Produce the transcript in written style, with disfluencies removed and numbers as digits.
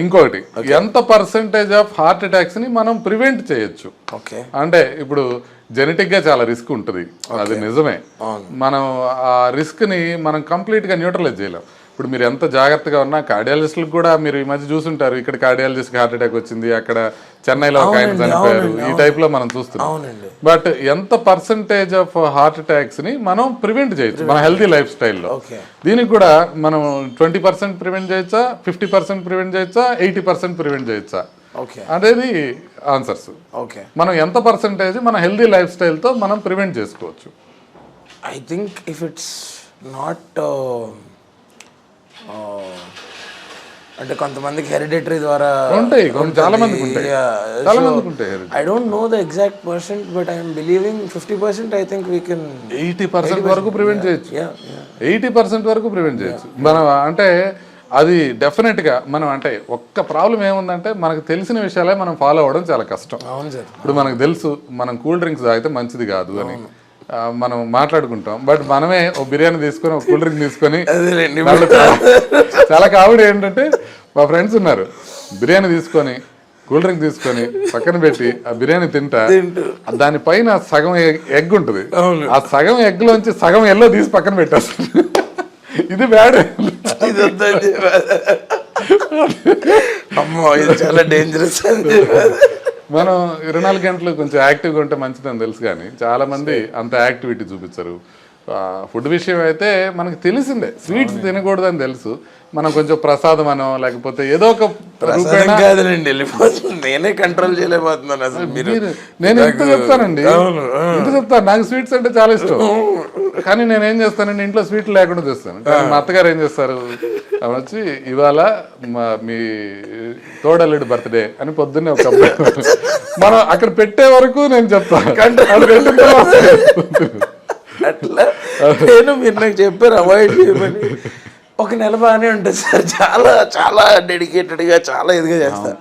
ఇంకొకటి ఎంత percentage of heart attacks ని మనం ప్రివెంట్ చేయొచ్చు. ఓకే, అంటే ఇప్పుడు జెనెటిక్ గా చాలా రిస్క్ ఉంటుంది, అది నిజమే. మనం ఆ రిస్క్ ని మనం కంప్లీట్ గా న్యూట్రలైజ్ చేయలేం. ఇప్పుడు మీరు ఎంత జాగ్రత్తగా ఉన్నా కార్డియాలజిస్టులకు కూడా మీరు ఈ మధ్య చూసుంటారు, ఇక్కడ కార్డియాలజిస్ట్ హార్ట్ అటాక్ వచ్చింది, అక్కడ చెన్నైలో ఒక ఆయన చనిపోయారు, ఈ టైప్ లో మనం చూస్తున్నాం. బట్ ఎంత పర్సంటేజ్ ఆఫ్ హార్ట్ అటాక్స్ ని మనం ప్రివెంట్ చేయొచ్చు మన హెల్తీ లైఫ్ స్టైల్లో. దీనికి కూడా మనం 20% ప్రివెంట్ చేయొచ్చా, 50% ప్రివెంట్ చేయొచ్చా, 80% ప్రివెంట్ చేయొచ్చా అనేది ఆన్సర్స్. మనం ఎంత పర్సంటేజ్ మన హెల్తీ లైఫ్ స్టైల్తో మనం ప్రివెంట్ చేసుకోవచ్చు. I think if it's not అంటే కొంతమందికి హెరిడిటరీ ద్వారా ఉంటాయి, చాలా మందికి ఉంటాయి, చాలా మందికి ఉంటాయి. I don't know the exact percent, but I'm believing 50% I think we can 80% వరకు ప్రివెంట్ చేయొచ్చు. 80% వరకు ప్రివెంట్ చేయొచ్చు మనం. అంటే అది డెఫినెట్గా మనం అంటే ఒక్క ప్రాబ్లం ఏముందంటే మనకు తెలిసిన విషయాలే మనం ఫాలో అవ్వడం చాలా కష్టం. ఇప్పుడు మనకు తెలుసు మనం కూల్ డ్రింక్స్ తాగితే మంచిది కాదు అని మనం మాట్లాడుకుంటాం, బట్ మనమే ఒక బిర్యానీ తీసుకొని ఒక కూల్ డ్రింక్ తీసుకొని చాలా కామెడీ ఏంటంటే మా ఫ్రెండ్స్ ఉన్నారు, బిర్యానీ తీసుకొని కూల్ డ్రింక్ తీసుకొని పక్కన పెట్టి ఆ బిర్యానీ తింటా దానిపైన సగం ఎగ్ ఉంటుంది, ఆ సగం ఎగ్ లోంచి సగం ఎల్లో తీసి పక్కన పెట్టేస్తారు. ఇది బ్యాడ్. అమ్మో ఇది చాలా డేంజరస్. మనం 24 గంటలు కొంచెం యాక్టివ్గా ఉంటే మంచిదని తెలుసు, కానీ చాలా మంది అంత యాక్టివిటీ చూపించరు. ఫుడ్ విషయం అయితే మనకు తెలిసిందే, స్వీట్స్ తినకూడదని తెలుసు, మనం కొంచెం ప్రసాదం అనో లేకపోతే ఏదో ఒక కాదులేండి నేనే కంట్రోల్ చేయలేకపోతున్నాను అసలు. నేను ఇంత చెప్తానండి, ఇంత చెప్తాను, నాకు స్వీట్స్ అంటే చాలా ఇష్టం, కానీ నేనేం చేస్తానండి ఇంట్లో స్వీట్లు లేకుండా చేస్తాను. మా అత్తగారు ఏం చేస్తారు, వచ్చి ఇవాళ మీ తోడల్లుడి బర్త్డే అని పొద్దున్నే ఒక మనం అక్కడ పెట్టే వరకు నేను చెప్తాను. అట్లా నేను మీరు నాకు చెప్పారు అవాయిడ్ చేయమని. ఒక నెల బాగానే ఉంటుంది సార్, చాలా చాలా డెడికేటెడ్గా చాలా ఇదిగా చేస్తాను.